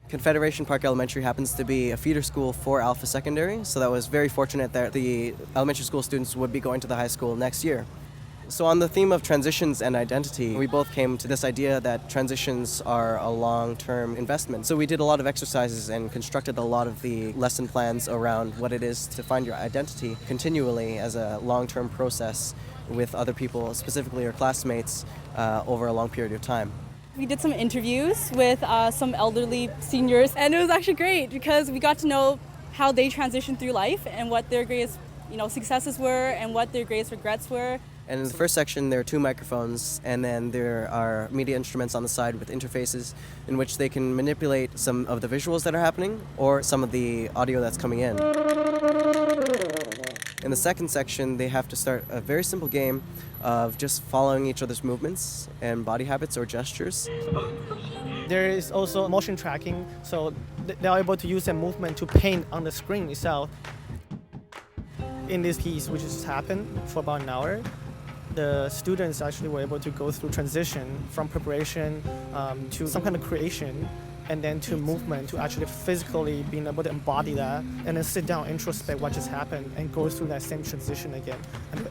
Confederation Park Elementary happens to be a feeder school for Alpha Secondary, so that was very fortunate that the elementary school students would be going to the high school next year. So on the theme of transitions and identity, we both came to this idea that transitions are a long-term investment. So we did a lot of exercises and constructed a lot of the lesson plans around what it is to find your identity continually as a long-term process with other people, specifically your classmates, over a long period of time. We did some interviews with some elderly seniors, and it was actually great because we got to know how they transitioned through life and what their greatest successes were and what their greatest regrets were. And in the first section, there are 2 microphones, and then there are media instruments on the side with interfaces in which they can manipulate some of the visuals that are happening or some of the audio that's coming in. In the second section, they have to start a very simple game of just following each other's movements and body habits or gestures. There is also motion tracking, so they are able to use their movement to paint on the screen itself. In this piece, which has happened for about an hour, the students actually were able to go through transition from preparation to some kind of creation, and then to movement, to actually physically being able to embody that, and then sit down, introspect what just happened, and go through that same transition again.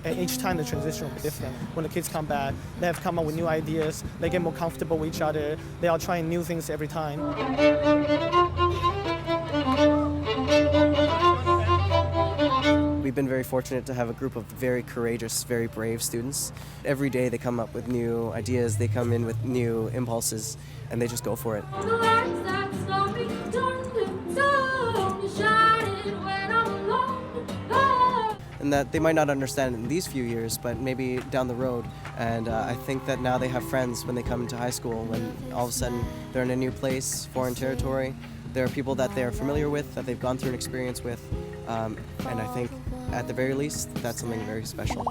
And each time the transition will be different. When the kids come back, they have come up with new ideas, they get more comfortable with each other, they are trying new things every time. We've been very fortunate to have a group of very courageous, very brave students. Every day they come up with new ideas, they come in with new impulses, and they just go for it. And that they might not understand in these few years, but maybe down the road. And I think that now they have friends when they come into high school, when all of a sudden they're in a new place, foreign territory. There are people that they're familiar with, that they've gone through an experience with, and I think at the very least, that's something very special.